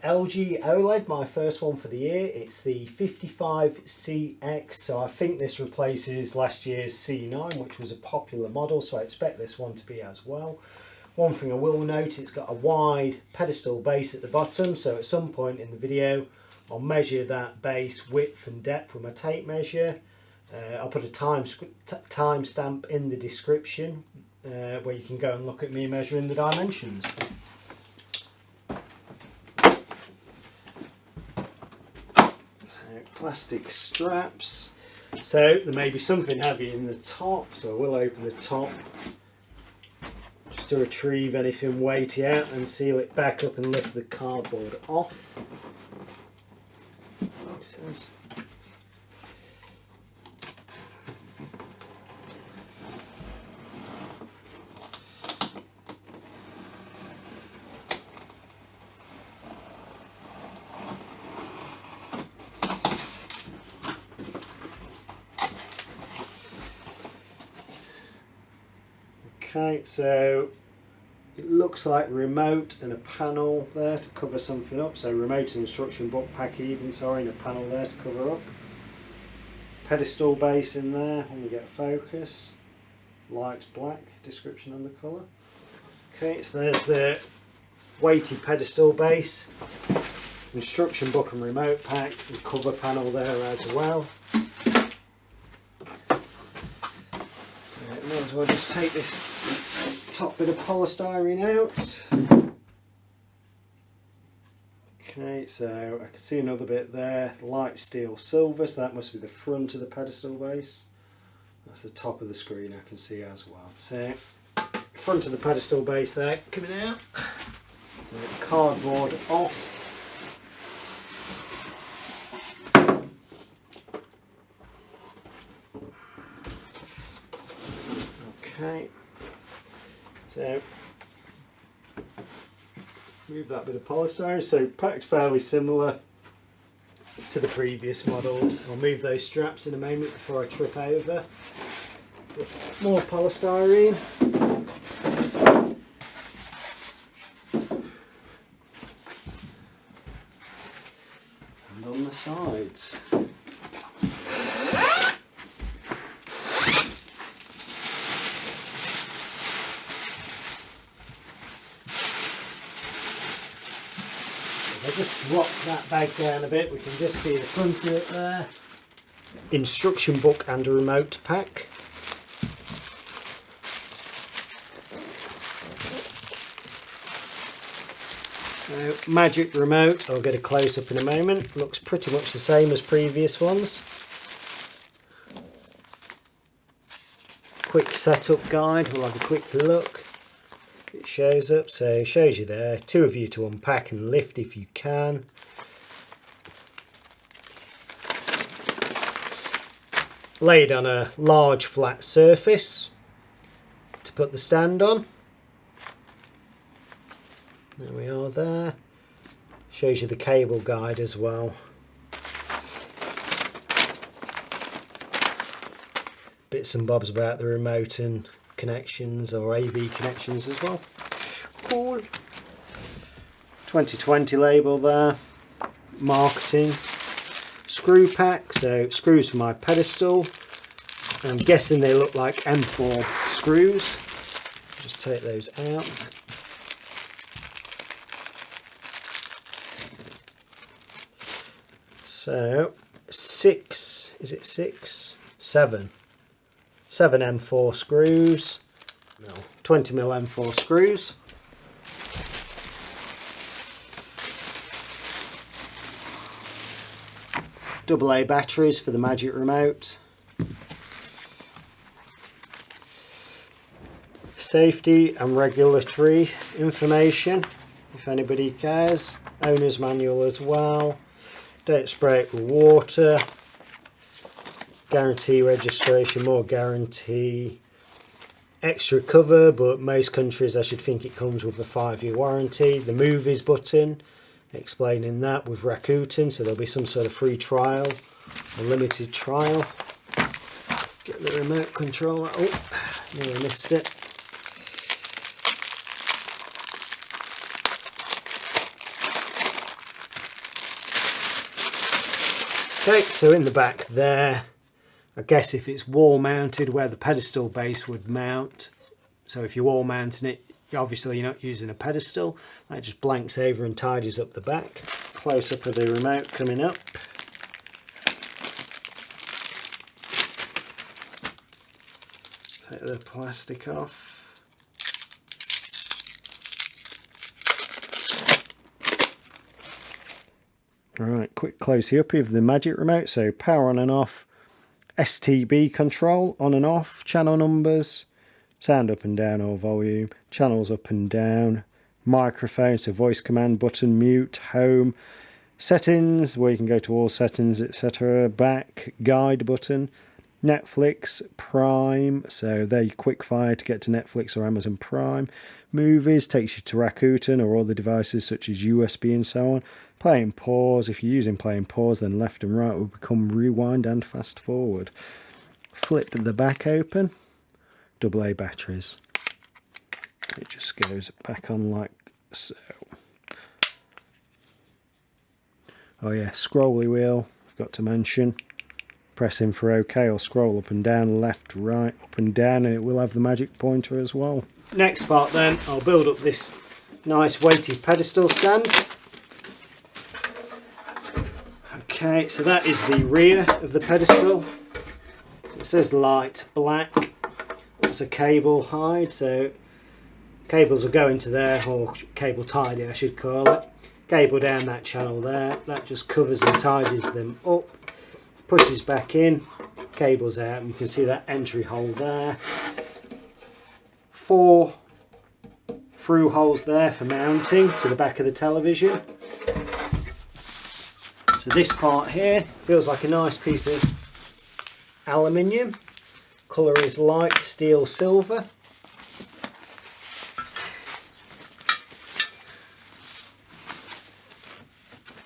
LG OLED, my first one for the year. It's the 55CX, so I think this replaces last year's C9, which was a popular model, so I expect this one to be as well. One thing I will note, it's got a wide pedestal base at the bottom, so at some point in the video I'll measure that base width and depth with my tape measure. I'll put a time stamp in the description where you can go and look at me measuring the dimensions. Plastic straps, so there may be something heavy in the top, so I will open the top just to retrieve anything weighty out and seal it back up and lift the cardboard off. Okay, so it looks like remote and a panel there to cover something up. So remote and instruction book pack even, sorry, and a panel there to cover up. Pedestal base in there when we get focus. Light black, description on the colour. Okay, so there's the weighty pedestal base. Instruction book and remote pack and cover panel there as well. May as well just take this top bit of polystyrene out. Okay, so I can see another bit there, light steel silver, so that must be the front of the pedestal base. That's the top of the screen I can see as well. So front of the pedestal base there coming out. So cardboard off. Okay, so move that bit of polystyrene. So packed fairly similar to the previous models. I'll move those straps in a moment before I trip over. More polystyrene. And on the sides. If I just drop that bag down a bit, we can just see the front of it there. Instruction book and a remote pack. So magic remote, I'll get a close up in a moment. Looks pretty much the same as previous ones. Quick setup guide, we'll have a quick look. It shows up, so it shows you there, two of you to unpack and lift if you can. Laid on a large flat surface to put the stand on. There we are there. Shows you the cable guide as well. Bits and bobs about the remote and connections or AV connections as well. Cool. 2020 label there. Marketing. Screw pack, so screws for my pedestal. I'm guessing they look like M4 screws. Just take those out. So 7 M4 screws, no, 20mm M4 screws. AA batteries for the Magic Remote. Safety and regulatory information, if anybody cares. Owner's manual as well. Don't spray it with water. Guarantee registration, more guarantee. Extra cover, but most countries I should think it comes with a 5-year warranty. The movies button, explaining that with Rakuten, so there'll be some sort of free trial, a limited trial. Get the remote controller. Oh, nearly missed it. Okay, so in the back there, I guess if it's wall mounted where the pedestal base would mount, so if you're wall mounting it, obviously you're not using a pedestal, that just blanks over and tidies up the back. Close up of the remote coming up. Take the plastic off. Alright, quick close-up of the Magic Remote. So power on and off, STB control on and off, channel numbers, sound up and down or volume, channels up and down, microphone, so voice command button, mute, home, settings where you can go to all settings, etc. Back, guide button, Netflix, Prime, so there you quick fire to get to Netflix or Amazon Prime. Movies takes you to Rakuten or other devices such as USB and so on. Play and pause, if you're using play and pause, then left and right will become rewind and fast forward. Flip the back open, AA batteries. It just goes back on like so. Oh yeah, scrolly wheel, I've got to mention. Press in for OK or scroll up and down, left, right, up and down, and it will have the magic pointer as well. Next part then, I'll build up this nice weighted pedestal stand. Okay, so that is the rear of the pedestal. It says light black. That's a cable hide, so cables will go into there, or cable tidy I should call it. Cable down that channel there, that just covers and tidies them up. Pushes back in, cables out, and you can see that entry hole there. 4 through holes there for mounting to the back of the television. So this part here feels like a nice piece of aluminium. Colour is light steel silver.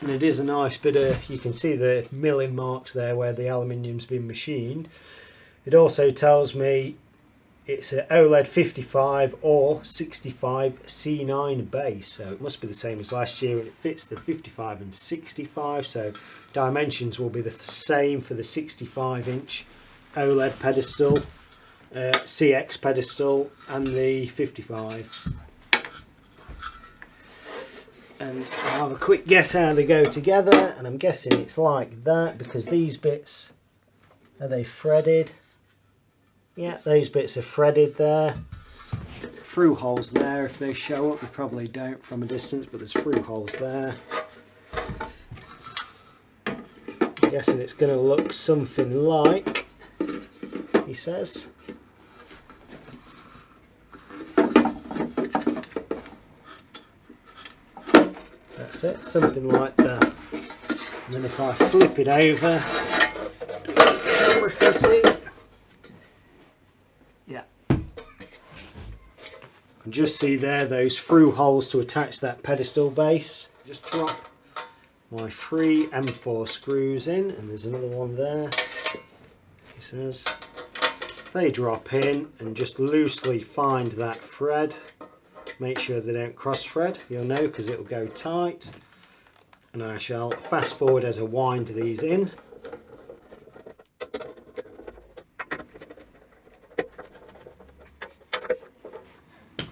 And it is a nice bit of, you can see the milling marks there where the aluminium's been machined. It also tells me it's an OLED 55 or 65 C9 base, so it must be the same as last year, and it fits the 55 and 65, so dimensions will be the same for the 65-inch OLED pedestal, CX pedestal, and the 55. And I'll have a quick guess how they go together, and I'm guessing it's like that because these bits, are they threaded? Yeah, those bits are threaded there. Through holes there, if they show up, they probably don't from a distance, but there's through holes there. I'm guessing it's going to look something like, he says. That's it, something like that. And then if I flip it over, the camera can see. Yeah. I can just see there those through holes to attach that pedestal base. Just drop my 3 M4 screws in, and there's another one there. He says they drop in and just loosely find that thread. Make sure they don't cross thread, you'll know because it will go tight. And I shall fast forward as I wind these in.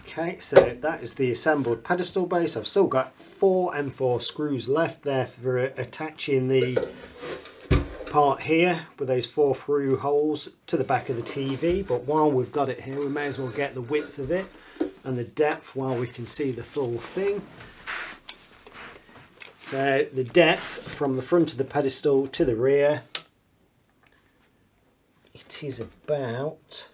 Okay, so that is the assembled pedestal base. I've still got 4 M4 screws left there for attaching the part here with those 4 through holes to the back of the TV. But while we've got it here, we may as well get the width of it and the depth while we can see the full thing. So the depth from the front of the pedestal to the rear, it is about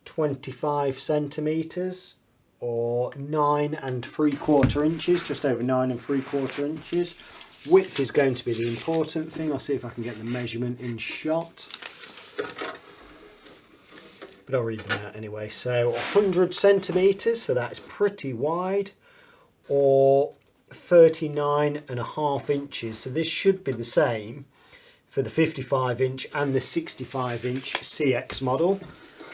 25 centimetres or 9 3/4 inches, just over 9 3/4 inches. Width is going to be the important thing. I'll see if I can get the measurement in shot. But I'll read them out anyway. So 100 centimetres, so that's pretty wide, or 39.5 inches. So this should be the same for the 55-inch and the 65-inch CX model.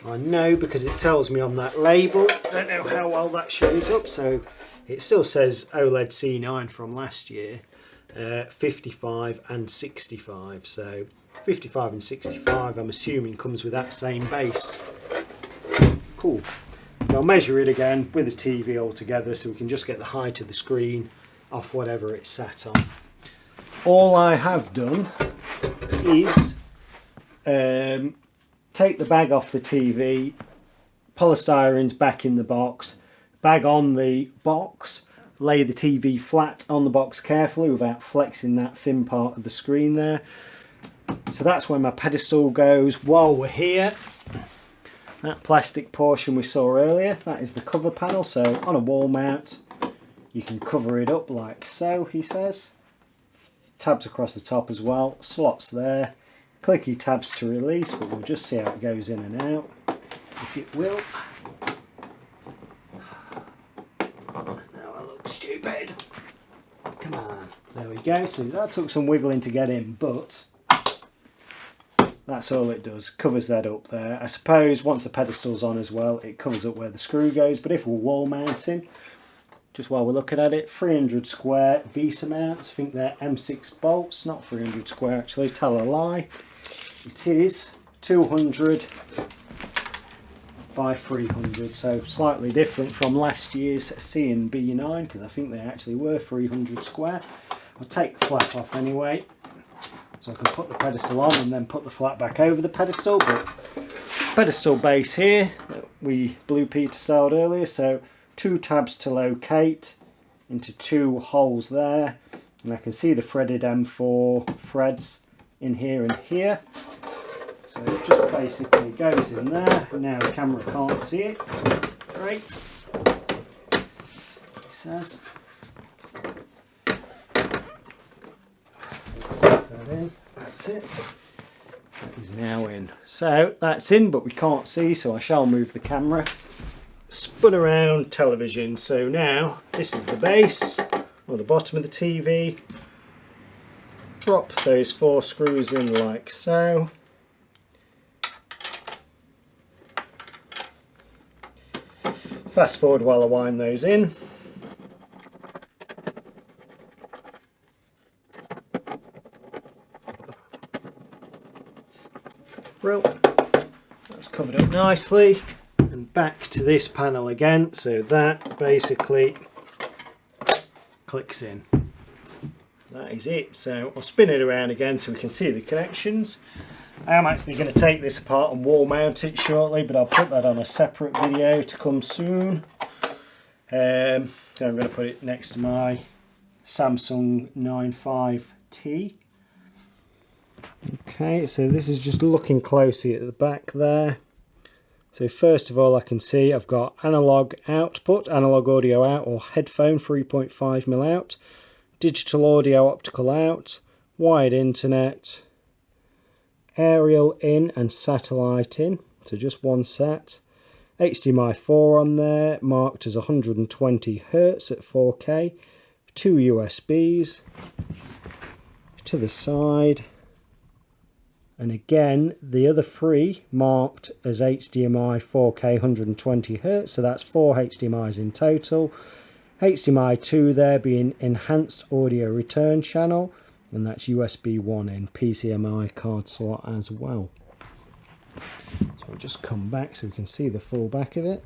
I know because it tells me on that label. I don't know how well that shows up. So it still says OLED C9 from last year. 55 and 65. So 55 and 65 I'm assuming comes with that same base. Cool. I'll measure it again with the TV altogether so we can just get the height of the screen off whatever it's sat on. All I have done is take the bag off the TV, polystyrene's back in the box, bag on the box, lay the TV flat on the box carefully without flexing that thin part of the screen there. So that's where my pedestal goes. While we're here, that plastic portion we saw earlier, that is the cover panel. So on a wall mount, you can cover it up like so, he says. Tabs across the top as well, slots there. Clicky tabs to release, but we'll just see how it goes in and out, if it will. Now I look stupid. Come on, there we go. So that took some wiggling to get in, but that's all it does, covers that up there. I suppose once the pedestal's on as well, it covers up where the screw goes, but if we're wall mounting, just while we're looking at it, 300 square VESA mounts. I think they're M6 bolts, not 300 square actually, tell a lie. It is 200 by 300, so slightly different from last year's C and B9, because I think they actually were 300 square. I'll take the flap off anyway, so I can put the pedestal on and then put the flap back over the pedestal. But pedestal base here that we Blue Peter styled earlier, so 2 tabs to locate into 2 holes there, and I can see the threaded M4 threads in here and here. So it just basically goes in there. Now the camera can't see it. Great. It says. That's that in. That's it. That is now in. So that's in, but we can't see, so I shall move the camera. Spun around television. So now this is the base, or the bottom of the TV. Drop those 4 screws in like so. Fast forward while I wind those in. Brill. That's covered up nicely. And back to this panel again, so that basically clicks in. That is it. So I'll spin it around again so we can see the connections. I am actually going to take this apart and wall mount it shortly, but I'll put that on a separate video to come soon. So I'm going to put it next to my Samsung 95T. Okay, so this is just looking closely at the back there. So first of all, I can see I've got analog output, analog audio out, or headphone 3.5mm out, digital audio optical out, wired internet, aerial in and satellite in, so just one set. HDMI 4 on there, marked as 120 Hz at 4K, 2 USBs to the side, and again the other 3 marked as HDMI 4K 120 Hz, so that's 4 HDMIs in total. HDMI 2 there being enhanced audio return channel, and that's USB 1 in, PCMI card slot as well. So I'll just come back so we can see the full back of it.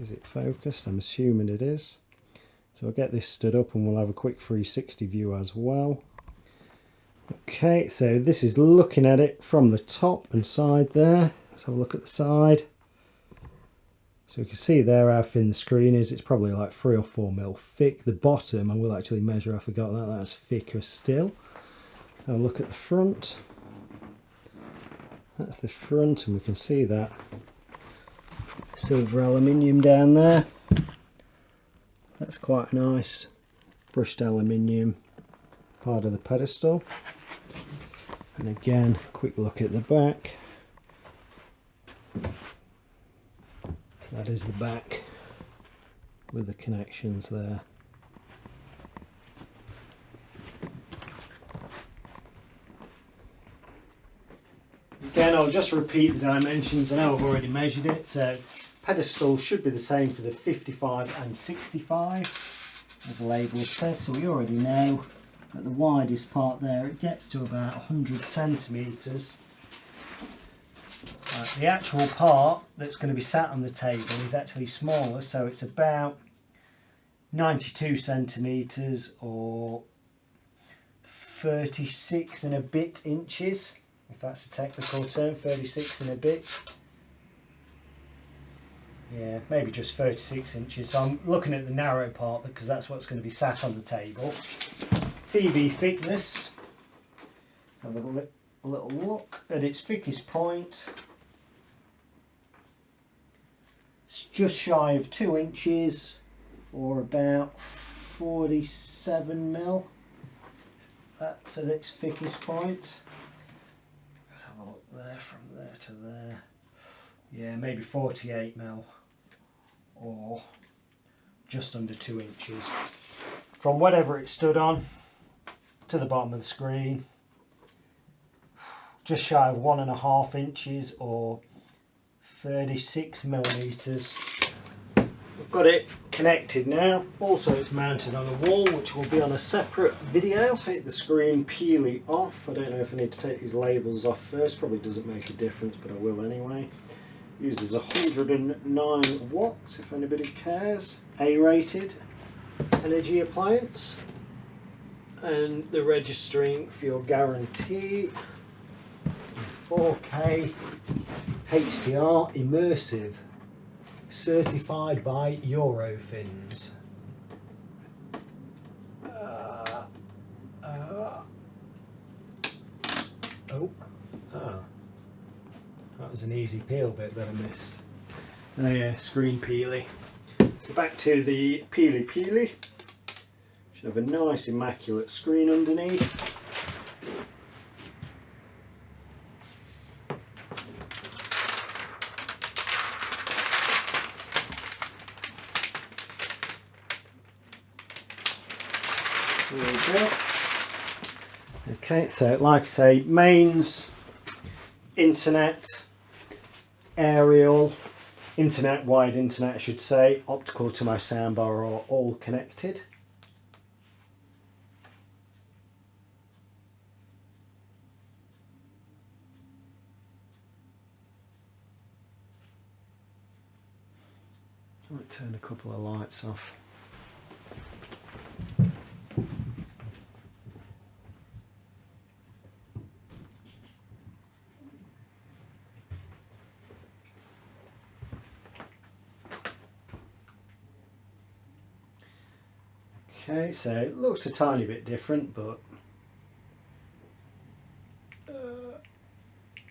Is it focused? I'm assuming it is. So I'll get this stood up and we'll have a quick 360 view as well. Okay, so this is looking at it from the top and side there. Let's have a look at the side. So we can see there how thin the screen is. It's probably like 3 or 4mm thick. The bottom, I will actually measure, I forgot that, that's thicker still. Have a look at the front. That's the front, and we can see that silver aluminium down there. That's quite a nice brushed aluminium part of the pedestal. And again, quick look at the back. So that is the back with the connections there. Again, I'll just repeat the dimensions. I know I've already measured it, so pedestal should be the same for the 55 and 65. as the label says, so we already know that the widest part there, it gets to about 100 centimetres. The actual part that's going to be sat on the table is actually smaller, so it's about 92 centimetres or 36 and a bit inches, if that's a technical term, 36 and a bit. Yeah, maybe just 36 inches. So I'm looking at the narrow part because that's what's going to be sat on the table. TV thickness. Have a little look at its thickest point. It's just shy of 2 inches or about 47 mil. That's at its thickest point. Let's have a look there, from there to there. Yeah, maybe 48 mil or just under 2 inches. From whatever it stood on to the bottom of the screen, just shy of 1.5 inches or 36 millimeters. I've got it connected now. Also, it's mounted on a wall, which will be on a separate video. Take the screen peely off. I don't know if I need to take these labels off first. Probably doesn't make a difference, but I will anyway. Uses 109 watts if anybody cares. A-rated energy appliance. And the registering for your guarantee. 4K HDR immersive, certified by Eurofins. That was an easy peel bit that I missed. Oh yeah, screen peely. So back to the peely. Should have a nice immaculate screen underneath. There we go. Okay, so like I say, mains, internet, aerial, internet, wide internet I should say, optical to my soundbar are all connected. I might turn a couple of lights off. Okay, so it looks a tiny bit different, but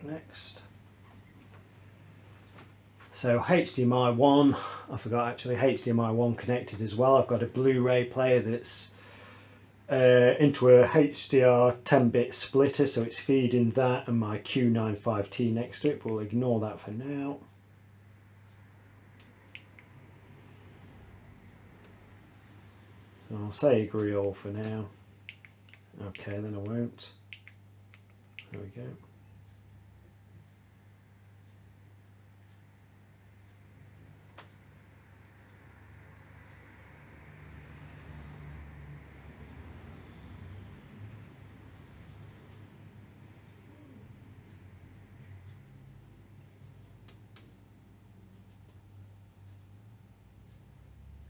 next. So HDMI 1, I forgot actually, HDMI 1 connected as well. I've got a Blu-ray player that's into a HDR 10-bit splitter, so it's feeding that and my Q95T next to it, but we'll ignore that for now. So I'll say agree all for now. Okay, then I won't. There we go.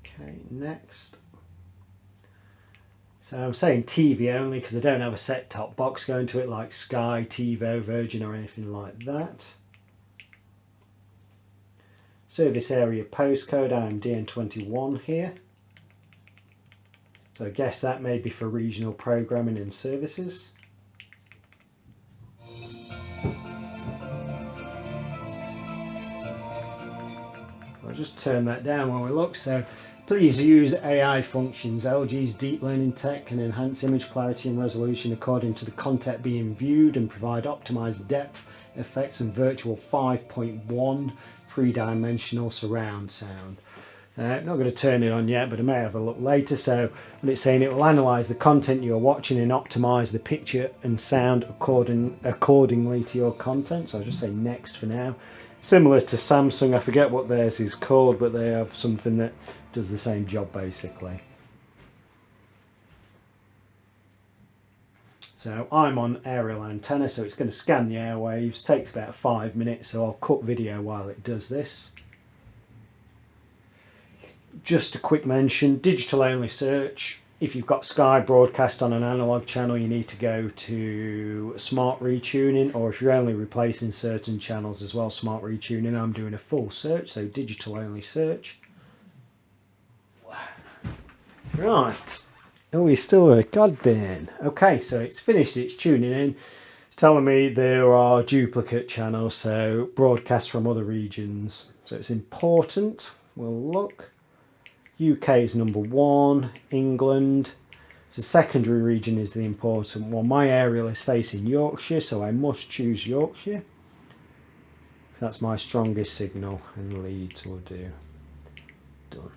Okay, next. So I'm saying TV only because I don't have a set-top box going to it like Sky, TiVo, Virgin or anything like that. Service area postcode, I am DN21 here. So I guess that may be for regional programming and services. I'll just turn that down while we look. So please use AI functions. LG's deep learning tech can enhance image clarity and resolution according to the content being viewed and provide optimized depth effects and virtual 5.1 three-dimensional surround sound. Not going to turn it on yet, but I may have a look later. So when it's saying it will analyze the content you're watching and optimize the picture and sound accordingly to your content. So I'll just say next for now. Similar to Samsung, I forget what theirs is called, but they have something that does the same job basically. So I'm on aerial antenna, so it's going to scan the airwaves, takes about 5 minutes, so I'll cut video while it does this. Just a quick mention, digital only search. If you've got Sky broadcast on an analog channel, you need to go to smart retuning, or if you're only replacing certain channels as well, smart retuning. I'm doing a full search, so digital only search. Right. Oh, he's still a goddamn. Okay, so it's finished, it's tuning in. It's telling me there are duplicate channels, so broadcasts from other regions. So it's important. We'll look. UK is number 1, England. So secondary region is the important one. My aerial is facing Yorkshire, so I must choose Yorkshire. That's my strongest signal, and Leeds will do. Done.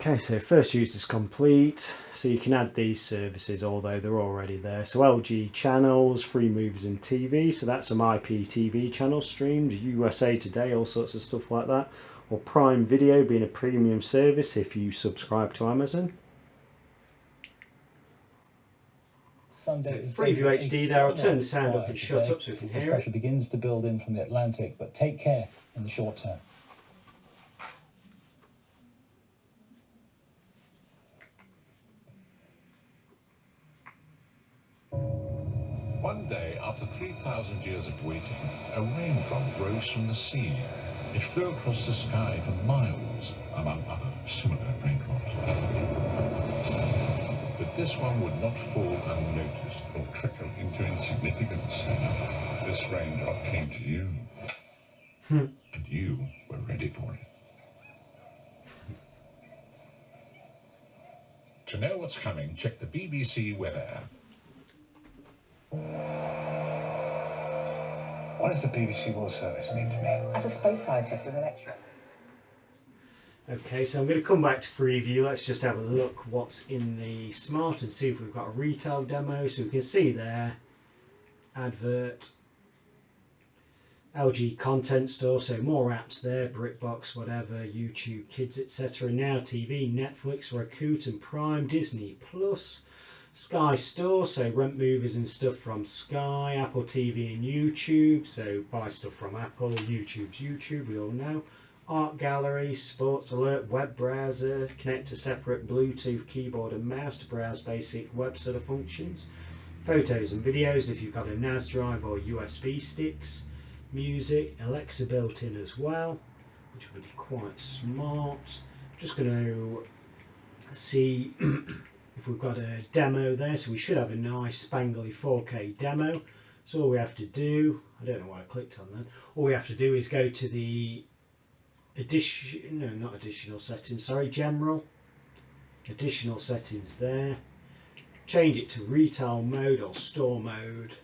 Okay, so first use is complete. So you can add these services, although they're already there. So LG channels, free movies and TV. So that's some IPTV channel streams, USA Today, all sorts of stuff like that. Or Prime Video being a premium service if you subscribe to Amazon. Sunday is Freeview HD there. I'll turn the sound up and shut up so we can hear it. Pressure begins to build in from the Atlantic, but take care in the short term. One day, after 3,000 years of waiting, a raindrop rose from the sea. It flew across the sky for miles, among other similar raindrops. But this one would not fall unnoticed or trickle into insignificance. This raindrop came to you, and you were ready for it. To know what's coming, check the BBC weather app. What does the BBC World Service mean to me? As a space scientist and a lecturer. Okay, so I'm going to come back to Freeview. Let's just have a look what's in the Smart and see if we've got a retail demo. So we can see there, advert, LG content store, so more apps there, BritBox, whatever, YouTube Kids, etc. Now TV, Netflix, Rakuten Prime, Disney Plus, Sky Store, so rent movies and stuff from Sky, Apple TV and YouTube, so buy stuff from Apple, YouTube's YouTube, we all know. Art Gallery, Sports Alert, web browser, connect to separate Bluetooth keyboard and mouse to browse basic web sort of functions. Photos and videos if you've got a NAS drive or USB sticks. Music, Alexa built in as well, which would be quite smart. Just going to see if we've got a demo there, so we should have a nice spangly 4K demo. So all we have to do, I don't know why I clicked on that, all we have to do is go to the general, additional settings there, change it to retail mode or store mode,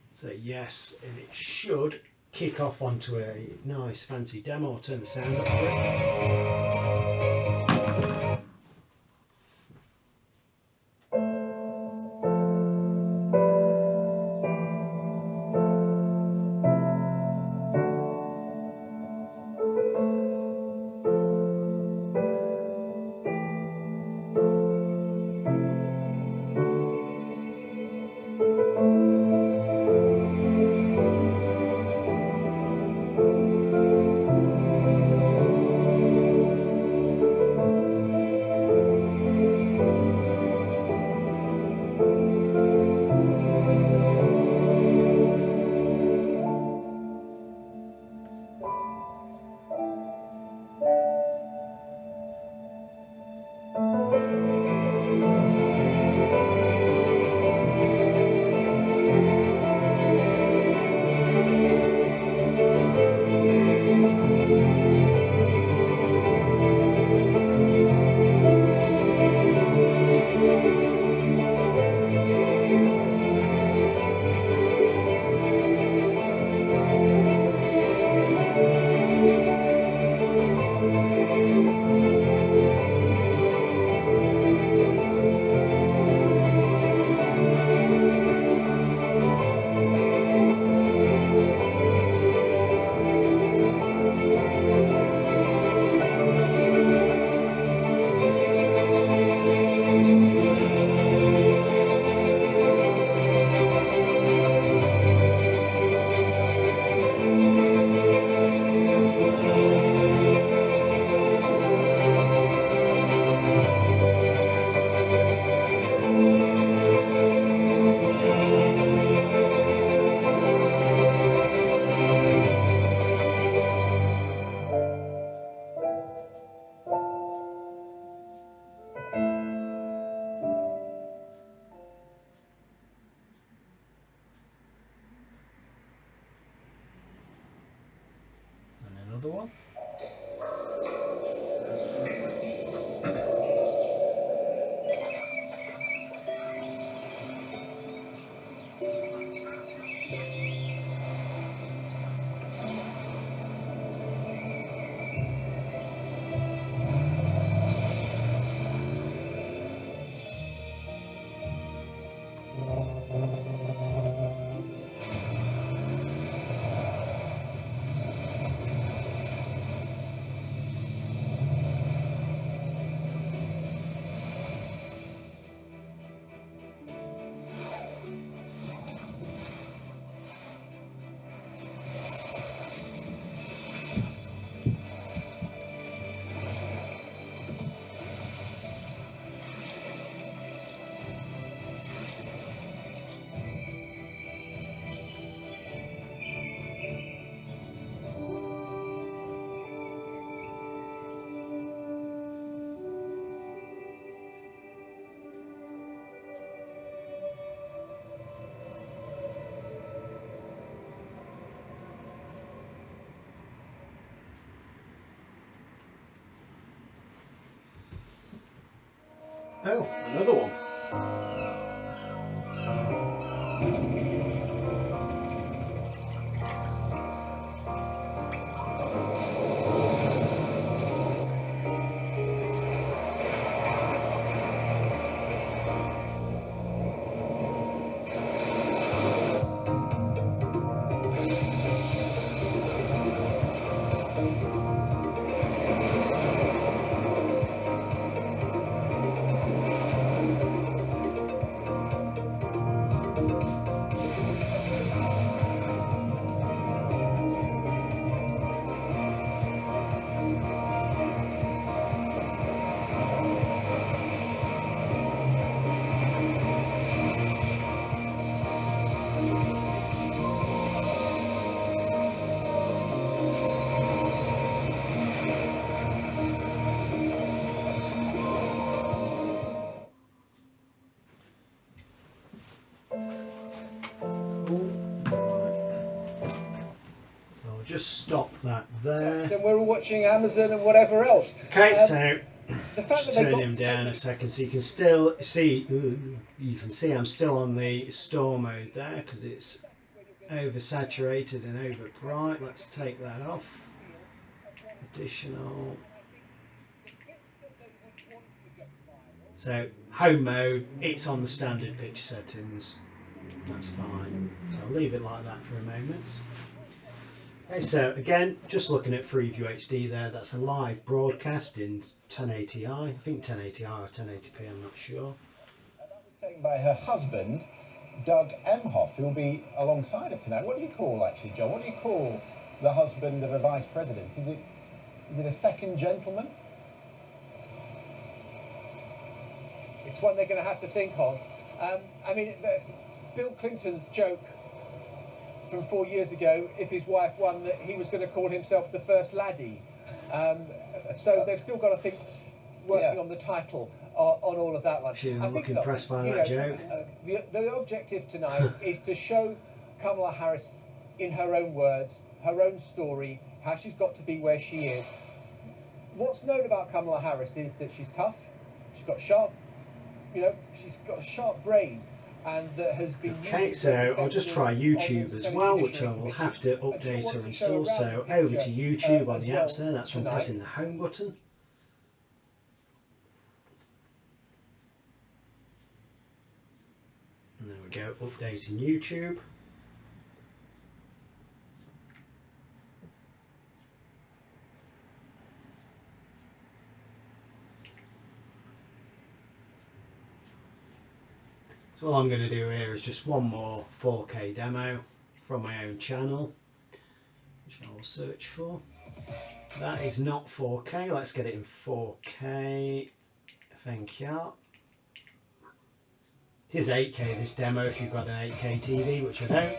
say yes, and it should kick off onto a nice fancy demo. I'll turn the sound up for it. Oh, another one. I'll just stop that there. And we're all watching Amazon and whatever else. Okay, so the fact just that they turn got him so down many- a second so you can still see. You can see I'm still on the store mode there because it's oversaturated and over bright. Let's take that off. Additional. So home mode, it's on the standard pitch settings. That's fine. So I'll leave it like that for a moment. Okay, so again, just looking at Freeview HD there, that's a live broadcast in 1080i. I think 1080i or 1080p, I'm not sure. That was taken by her husband, Doug Emhoff, who'll be alongside her tonight. What do you call, actually, John? What do you call the husband of a vice president? Is it a second gentleman? It's one they're going to have to think on. I mean, Bill Clinton's joke from 4 years ago, if his wife won, that he was going to call himself the first laddie. So they've still got to think, working on the title on all of that one. Actually, I'm looking impressed by that joke. The objective tonight is to show Kamala Harris, in her own words, her own story, how she's got to be where she is. What's known about Kamala Harris is that she's tough, she's got sharp, she's got a sharp brain, and that has been. Okay, so I'll just try YouTube as well, which I will have to update or install. So over to YouTube on the apps there, that's from pressing the home button. And there we go, updating YouTube. So all I'm going to do here is just one more 4K demo from my own channel, which I will search for. That is not 4K, let's get it in 4K. Thank you. It is 8K this demo if you've got an 8K TV, which I don't.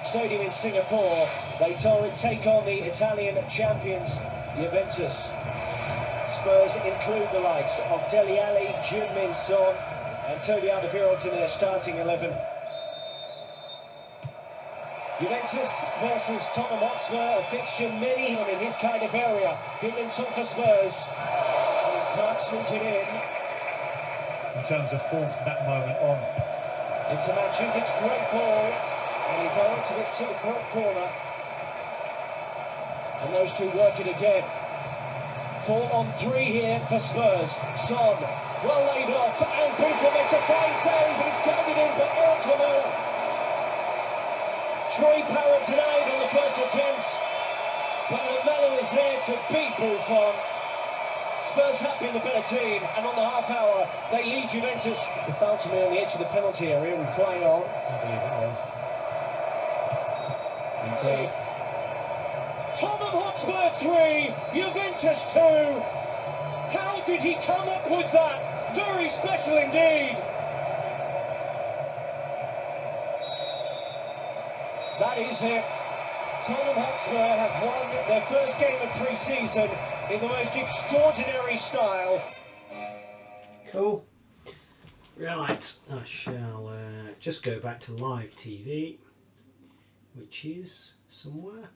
Stadium in Singapore, they take on the Italian champions Juventus. Spurs include the likes of Dele Alli, Heung-min Son and Toby Alderweireld in their starting 11. Juventus versus Tottenham Hotspur, a fixture many on in this kind of area. Heung-min Son for Spurs. And he can't sneak it in terms of form from that moment on. It's a Mandzukic great ball, and he directed it to the corner. And those two work it again. 4-on-3 here for Spurs. Son, well laid off, and Peter makes a fine save, and he's guided in for Orkhamel. Troy Parrott denied on the first attempt, but Lamela is there to beat Buffon. Spurs have been the better team, and on the half hour, they lead Juventus. The foul to me on the edge of the penalty area, and playing on. I believe it was. Indeed. Tottenham Hotspur 3, Juventus 2. How did he come up with that? Very special indeed. That is it. Tottenham Hotspur have won their first game of pre-season in the most extraordinary style. Cool. Right, I shall just go back to live TV, which is somewhere.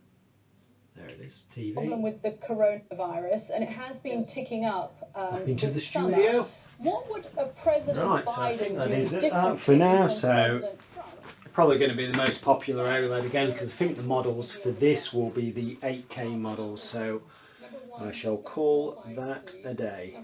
There it is, TV. Problem with the coronavirus, and it has been ticking up. Back into the this summer. studio. What would a President Right, so I Biden think that do is it differently for now. from So President Trump? probably going to be the most popular OLED again, because I think the models for this will be the 8K models. So I shall call that a day.